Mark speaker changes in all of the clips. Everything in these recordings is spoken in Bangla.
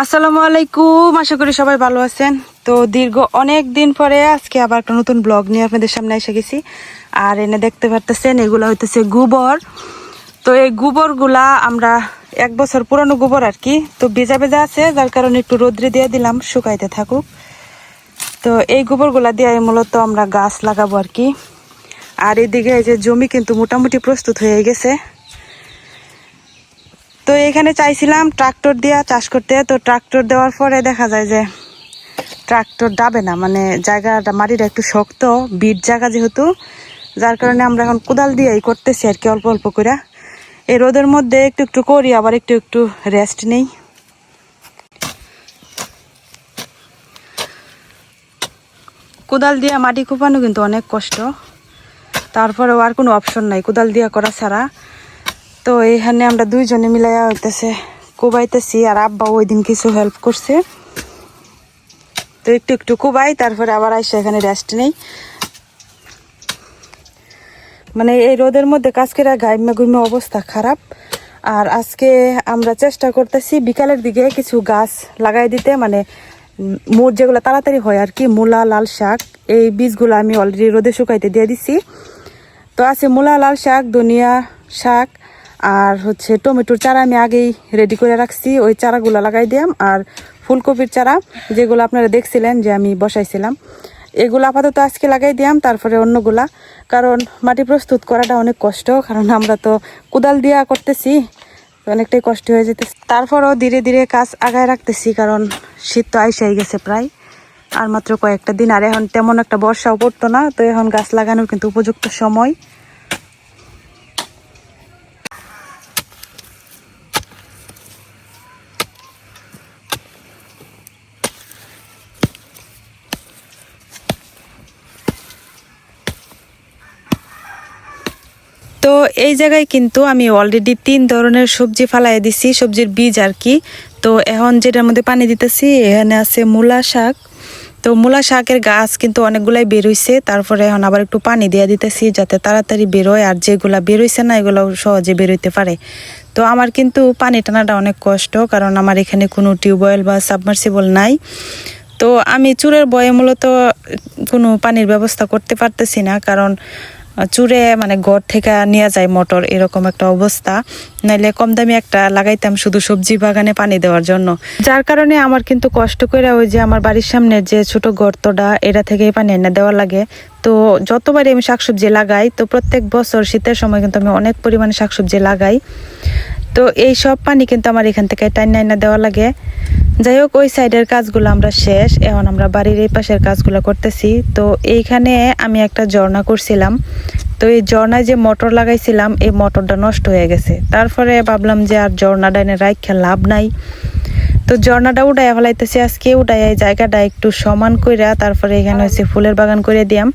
Speaker 1: আসসালামু আলাইকুম, আশা করি সবাই ভালো আছেন। তো দীর্ঘ অনেক দিন পরে আজকে আবার একটা নতুন ব্লগ নিয়ে আপনাদের সামনে এসে গেছি। আর এনে দেখতে পারতেছেন এগুলো হইতেছে গোবর। তো এই গোবরগুলা আমরা 1 বছর পুরানো গোবর আর কি, তো ভেজা ভেজা আছে, যার কারণে একটু রোদ্রে দিয়ে দিলাম শুকাইতে থাকুক। তো এই গোবরগুলা দিয়ে মূলত আমরা গাছ লাগাবো আর কি। আর এদিকে এই যে জমি কিন্তু মোটামুটি প্রস্তুত হয়ে গেছে। তো এখানে চাইছিলাম ট্রাক্টর দিয়ে চাষ করতে, তো ট্রাক্টর দেওয়ার পরে দেখা যায় যে ট্রাক্টর দাবে না, মানে জায়গাটা মাটিটা একটু শক্ত, বিট জায়গা যেহেতু, যার কারণে আমরা এখন কোদাল দিয়েই করতেছি আর কি, অল্প অল্প করে। এই রোদের মধ্যে একটু একটু করি, আবার একটু একটু রেস্ট নেই। কোদাল দিয়ে মাটি কোপানো কিন্তু অনেক কষ্ট, তারপরেও আর কোনো অপশন নাই কোদাল দিয়ে করা ছাড়া। তো এইখানে আমরা দুইজনে মিলাইয়া হইতেছে কোবাইতেছি, আর আব্বা ওই দিন কিছু হেল্প করছে। তো একটু একটু কোবাই, তারপরে আবার আইসা এখানে রেস্ট নেই। মানে এই রোদের মধ্যে কাজ করে গাইমে গুইমে অবস্থা খারাপ। আর আজকে আমরা চেষ্টা করতেছি বিকালের দিকে কিছু গাছ লাগাই দিতে, মানে মোট যেগুলো তাড়াতাড়ি হয় আর কি, মূলা, লাল শাক, এই বীজগুলো আমি অলরেডি রোদে শুকাইতে দিয়ে দিছি। তো আছে মূলা, লাল শাক, ধনিয়া শাক, আর হচ্ছে টমেটোর চারা আমি আগেই রেডি করে রাখছি, ওই চারাগুলো লাগাই দিলাম। আর ফুলকপির চারা যেগুলো আপনারা দেখছিলেন যে আমি বসাইছিলাম, এগুলো আপাতত আজকে লাগাই দিলাম, তারপরে অন্যগুলা। কারণ মাটি প্রস্তুত করাটা অনেক কষ্ট, কারণ আমরা তো কোদাল দিয়া করতেছি, অনেকটাই কষ্ট হয়ে যেতেছে। তারপরও ধীরে ধীরে কাজ আগায় রাখতেছি, কারণ শীত তো আইসাই গেছে প্রায়, আর মাত্র কয়েকটা দিন। আর এখন তেমন একটা বর্ষাও পড়তো না, তো এখন গাছ লাগানোর কিন্তু উপযুক্ত সময়। তো এই জায়গায় কিন্তু আমি অলরেডি 3 ধরনের সবজি ফালাই দিছি, সবজির বীজ আর কি। তো এখন যেটার মধ্যে পানি দিতেছি, এখানে আছে মূলা শাক। তো মূলা শাকের গাছ কিন্তু অনেকগুলাই বেরোইছে, তারপরে এখন আবার একটু পানি দিয়ে দিতেছি যাতে তাড়াতাড়ি বেরোয়, আর যেগুলা বেরোইছে না এগুলো সহজে বেরোইতে পারে। তো আমার কিন্তু পানি টানাটা অনেক কষ্ট, কারণ আমার এখানে কোনো টিউবওয়েল বা সাবমার্সিবল নাই। তো আমি চুরের বয়ে মূলত কোনো পানির ব্যবস্থা করতে পারতেছি না, কারণ চুরে মানে ঘর থেকে নিয়ে যায় মোটর, এরকম একটা অবস্থা। নাইলে কম দামি একটা লাগাইতাম শুধু সবজি বাগানে পানি দেওয়ার জন্য, যার কারণে আমার কিন্তু কষ্ট করে ওই যে আমার বাড়ির সামনে যে ছোট গর্তটা, এটা থেকেই পানি এনে দেওয়া লাগে। তো যতবারই আমি শাকসবজি লাগাই, তো প্রত্যেক বছর শীতের সময় কিন্তু আমি অনেক পরিমাণে শাকসবজি লাগাই। তো এই সব পানি কিন্তু আমার এখান থেকে টাইনা এনে দেওয়া লাগে। যাই হোক, ওই সাইডের কাজগুলো আমরা শেষ, এখন আমরা বাড়ির এই পাশের কাজগুলো করতেছি। তো এইখানে আমি একটা ঝর্ণা করছিলাম, তো এই ঝর্ণায় যে মোটর লাগাইছিলাম, এই মোটরটা নষ্ট হয়ে গেছে। তারপরে ভাবলাম যে আর ঝর্ণাটা এনে রাখা লাভ নাই, তো ঝর্ণাটা উঠাইয়া ফেলাইতেছি আজকে। উঠাইয়া এই জায়গাটা একটু সমান কইরা তারপরে এখানে হচ্ছে ফুলের বাগান করে দিয়াম।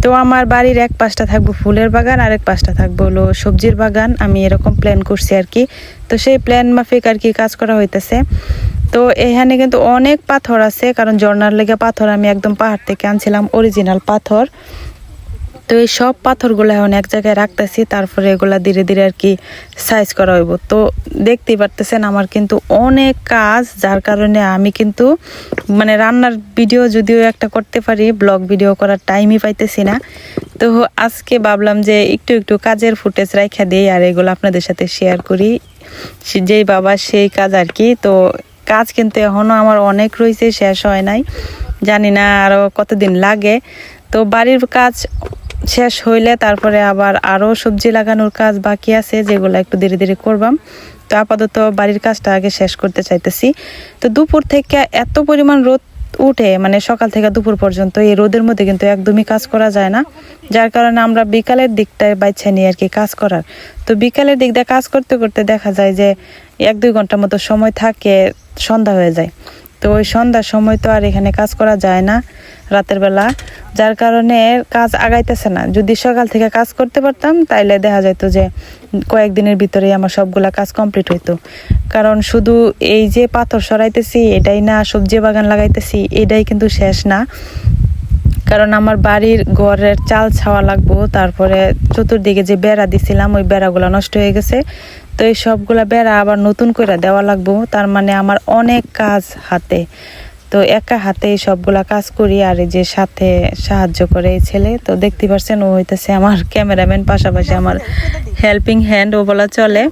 Speaker 1: তো আমার বাড়ির এক পাশটা থাকবো ফুলের বাগান, আর এক পাশটা থাকবো হলো সবজির বাগান, আমি এরকম প্ল্যান করছি আর কি। তো সেই প্ল্যান মাফিক আর কি কাজ করা হইতেছে। তো এখানে কিন্তু অনেক পাথর আছে, কারণ ঝর্ণার লেগে পাথর আমি একদম পাহাড় থেকে আনছিলাম, অরিজিনাল পাথর। তো এই সব পাথরগুলো এখন এক জায়গায় রাখতেছি, তারপরে এগুলা ধীরে ধীরে আর কি সাইজ করা হইব। তো দেখতেই পারতেছেন আমার কিন্তু অনেক কাজ, যার কারণে আমি কিন্তু মানে রান্নার ভিডিও যদিও একটা করতে পারি, ব্লগ ভিডিও করার টাইমই পাইতেছি না। তো আজকে ভাবলাম যে একটু একটু কাজের ফুটেজ রাখা দিই, আর এগুলো আপনাদের সাথে শেয়ার করি, যেই বাবা সেই কাজ আর কি। তো কাজ কিন্তু এখনও আমার অনেক রয়েছে, শেষ হয় নাই, জানি না আরও কতদিন লাগে। তো বাড়ির কাজ শেষ হইলে তারপরে আবার আরও সবজি লাগানোর কাজ বাকি আছে, যেগুলো একটু ধীরে ধীরে করবাম। তো আপাতত বাড়ির কাজটা আগে শেষ করতে চাইতেছি। তো দুপুর থেকে এত পরিমাণ রোদ উঠে, মানে সকাল থেকে দুপুর পর্যন্ত এই রোদের মধ্যে কিন্তু একদমই কাজ করা যায় না, যার কারণে আমরা বিকালের দিকটায় বাইছে নিই আর কি কাজ করার। তো বিকালের দিক দিয়ে কাজ করতে করতে দেখা যায় যে 1-2 ঘন্টার মতো সময় থাকে, সন্ধ্যা হয়ে যায়। তো ওই সন্ধ্যার সময় তো আর এখানে কাজ করা যায় না রাতের বেলা, যার কারণে কাজ আগাইতেছে না। যদি সকাল থেকে কাজ করতে পারতাম তাইলে দেখা যেত যে কয়েকদিনের ভিতরেই আমার সবগুলা কাজ কমপ্লিট হইতো। কারণ শুধু এই যে পাথর সরাইতেছি এটাই না, সবজি বাগান লাগাইতেছি এটাই কিন্তু শেষ না, কারণ আমার বাড়ির ঘরের চাল ছাওয়া লাগবো, তারপরে চতুর্দিকে যে বেড়া দিছিলাম ওই বেড়াগুলো নষ্ট হয়ে গেছে। তো এই সবগুলা বেড়া আবার নতুন করে দেওয়া লাগবো, তার মানে আমার অনেক কাজ হাতে। তো একা হাতে সবগুলা কাজ করি, আর এই যে সাথে সাহায্য করে এই ছেলে। তো দেখতে পাচ্ছেন ও হইতেছে আমার ক্যামেরাম্যান, পাশাপাশি আমার হেল্পিং হ্যান্ড ও বলা চলে।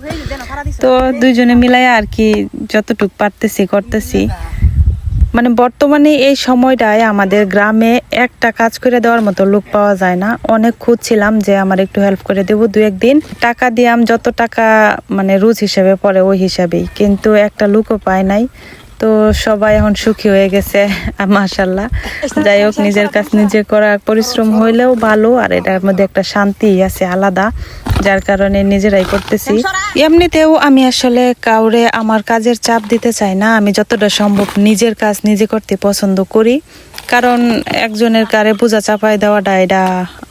Speaker 1: তো দুইজনে মিলাই আর কি যতটুকু পারতেছি করতেছি। মানে বর্তমানে এই সময়টায় আমাদের গ্রামে একটা কাজ করে দেওয়ার মতো লোক পাওয়া যায় না। অনেক খুঁজছিলাম যে আমার একটু হেল্প করে দেবো, দু একদিন টাকা দিয়াম, যত টাকা মানে রোজ হিসাবে পড়ে ওই হিসাবেই, কিন্তু একটা লোকও পায় নাই। তো সবাই এখন সুখী হয়ে গেছে মাশাল্লাহ। যাই হোক, নিজের কাজ নিজে করা পরিশ্রম হইলেও ভালো, আর এটার মধ্যে একটা শান্তি আছে আলাদা, যার কারণে নিজেরাই করতেছি। এমনিতেও আমি আসলে কাউরে আমার কাজের চাপ দিতে চাই না, আমি যতটা সম্ভব নিজের কাজ নিজে করতে পছন্দ করি। কারণ একজনের কারে বোঝা চাপাই দেওয়াটা এটা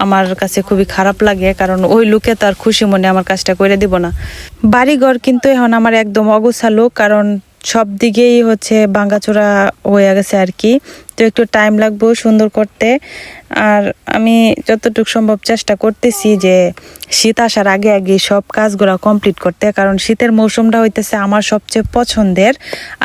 Speaker 1: আমার কাছে খুবই খারাপ লাগে, কারণ ওই লোকে তো আর খুশি মনে আমার কাজটা করে দিব না। বাড়িঘর কিন্তু এখন আমার একদম অগোছালো, কারণ সব দিকেই হচ্ছে ভাঙাচোরা হয়ে গেছে আর কি। তো একটু টাইম লাগবে সুন্দর করতে, আর আমি যতটুকু সম্ভব চেষ্টা করতেছি যে শীত আসার আগে আগে সব কাজগুলো কমপ্লিট করতে, কারণ শীতের মৌসুমটা হইতেছে আমার সবচেয়ে পছন্দের।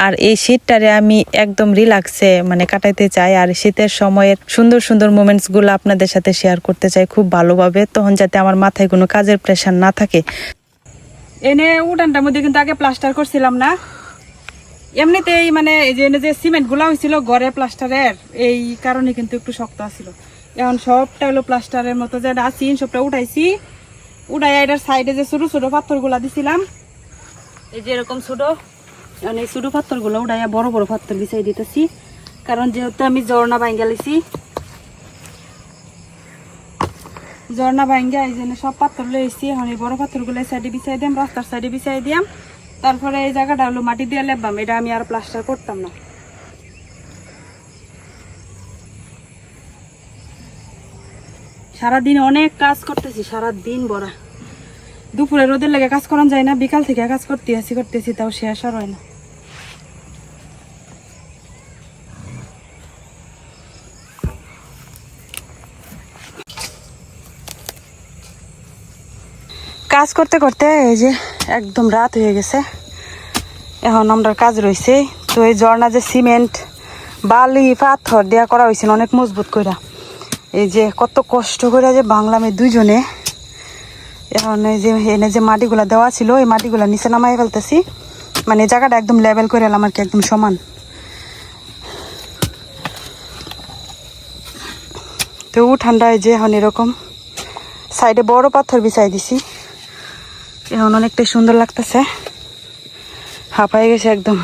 Speaker 1: আর এই শীতটারে আমি একদম রিল্যাক্সে মানে কাটাইতে চাই, আর শীতের সময়ের সুন্দর সুন্দর মোমেন্টসগুলো আপনাদের সাথে শেয়ার করতে চাই খুব ভালোভাবে, তখন যাতে আমার মাথায় কোনো কাজের প্রেশার না থাকে। এনে উঠানটার মধ্যে কিন্তু আগে প্লাস্টার করছিলাম না, এমনিতেই মানে এই যে সিমেন্ট গুলা হয়েছিল ঘরে প্লাস্টারের, এই কারণে কিন্তু একটু শক্ত আছিল। এখন সবটা হলো প্লাস্টারের মতো যে আছি, সবটা উঠাইছি। উঠাই এটার সাইডে যে ছোট ছোট পাথর গুলা দিছিলাম, এই যে এরকম ছোট, মানে এই ছোট পাথর গুলো উঠাইয়া বড় বড় পাথর বিছাই দিতেছি, কারণ যেহেতু আমি ঝর্ণা ভাঙ্গা লিছি। ঝর্ণা ভাঙ্গা এই জন্য সব পাথর লইছি। এখন এই বড় পাথর গুলো সাইডে বিছাই দিলাম, রাস্তার সাইডে বিছাই দিলাম। তারপরে এই জায়গাটা হলো মাটি দিয়ে লেপবাম, এটা আমি আর প্লাস্টার করতাম না। সারাদিন অনেক কাজ করতেছি, সারাদিন ভরা। দুপুরে রোদের লেগে কাজ করা যায় না, বিকাল থেকে কাজ করতেছি তাও শেষ আর হয় না। কাজ করতে করতে এই যে একদম রাত হয়ে গেছে, এখন আমরা কাজ রয়েছে। তো এই ঝর্ণা যে সিমেন্ট বালি পাথর দেওয়া করা হয়েছে অনেক মজবুত কইরা, এই যে কত কষ্ট করে যে বাংলাম এই দুইজনে। এখন এই যে এনে যে মাটিগুলা দেওয়া ছিল এই মাটিগুলা নিচে নামাই ফেলতেছি, মানে জায়গাটা একদম লেভেল করে এলাম আর কি, একদম সমান। তো ঠান্ডা এই যে এখন এরকম সাইডে বড় পাথর বিছাই দিছি, এখন অনেকটাই সুন্দর লাগতেছে। হাঁপাই গেছে একদম।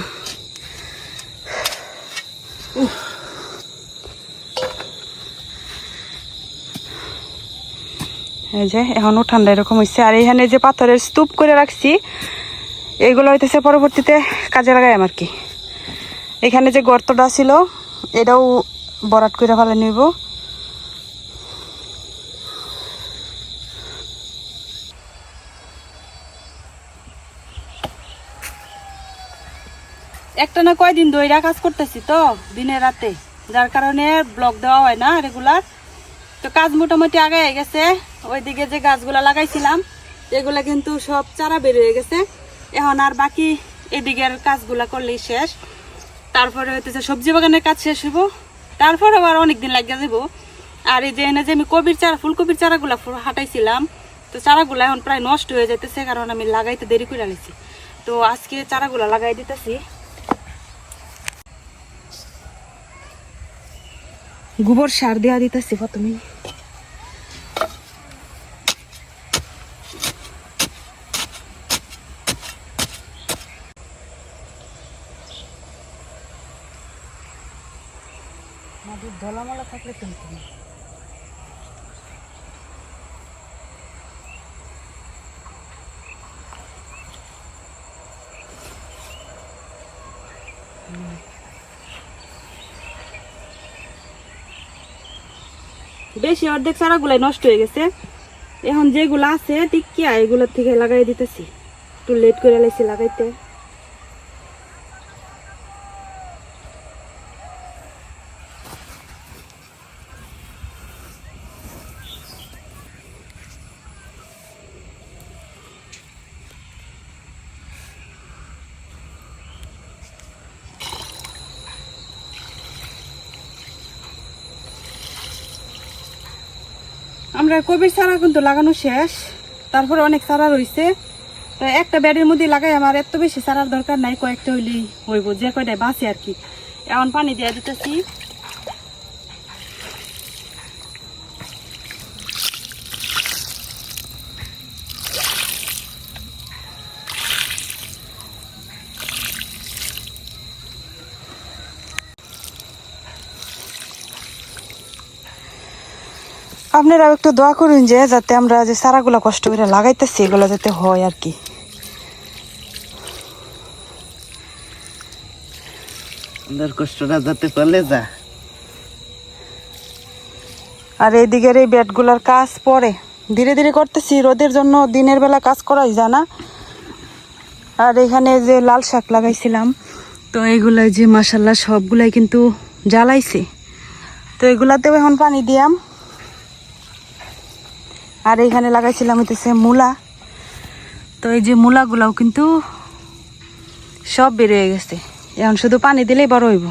Speaker 1: এই যে এখন ঠান্ডা এরকম হয়েছে। আর এখানে যে পাথরের স্তূপ করে রাখছি এগুলো হইতেছে পরবর্তীতে কাজে লাগাই আমার কি। এখানে যে গর্তটা ছিল এটাও বরাট করে ফেলে নিব। একটা না কয়দিন ধইরা কাজ করতেছি তো দিনে রাতে, যার কারণে ব্লক দেওয়া হয় না রেগুলার। তো কাজ মোটামুটি আগে গেছে। ওইদিকে যে গাছগুলা লাগাইছিলাম এগুলা কিন্তু সব চারা বের হয়ে গেছে। এখন আর বাকি এদিকের কাজগুলা করলেই শেষ। তারপরে হইতেছে সবজি বাগানের কাজ শেষ হইব, তারপরে আবার অনেকদিন লাগিয়ে যাব। আর এই যে এনে যে আমি কবির চারা ফুলকপির চারাগুলা হাঁটাইছিলাম, তো চারাগুলা এখন প্রায় নষ্ট হয়ে যাইতেছে, কারণ আমি লাগাইতে দেরি করে আনিছি। তো আজকে চারাগুলা লাগাই দিতেছি। গোবর সার দেওয়া দিতেছি প্রথমে। মাটির ধলামলা থাকলে কিন্তু বেশি অর্ধেক চারাগুলাই নষ্ট হয়ে গেছে। এখন যেগুলো আছে টিকিয়া এগুলোর থেকে লাগাই দিতেছি, একটু লেট করে লাইছি লাগাইতে।
Speaker 2: আমরা কবির চারা কিন্তু লাগানো শেষ, তারপরে অনেক চারা রয়েছে। তো একটা বেডের মধ্যে লাগাই, আমার এত বেশি চারার দরকার নাই, কয়েকটা হইলেই হইব, যে কয়টাই বাঁচে আর কি। এখন পানি দিয়ে দিতেছি।
Speaker 1: আপনারাও একটু দোয়া করুন যে যাতে আমরা যে চারাগুলা কষ্ট করে লাগাইতেছি এগুলো যাতে হয় আর কি।
Speaker 3: কষ্টটা যাতে পারলে যা।
Speaker 1: আর এইদিকের এই বেডগুলার কাজ পরে ধীরে ধীরে করতেছি, রোদের জন্য দিনের বেলা কাজ করাই যায় না। আর এখানে যে লাল শাক লাগাইছিলাম, তো এইগুলাই যে মাশাল্লাহ সবগুলাই কিন্তু জ্বালাইছে। তো এগুলাতেও এখন পানি দিয়াম। আর এইখানে লাগাইছিলাম হইতেছে মূলা, তো এই যে মূলাগুলাও কিন্তু সব বের হয়ে গেছে, এখন শুধু পানি দিলেই বড় হইব।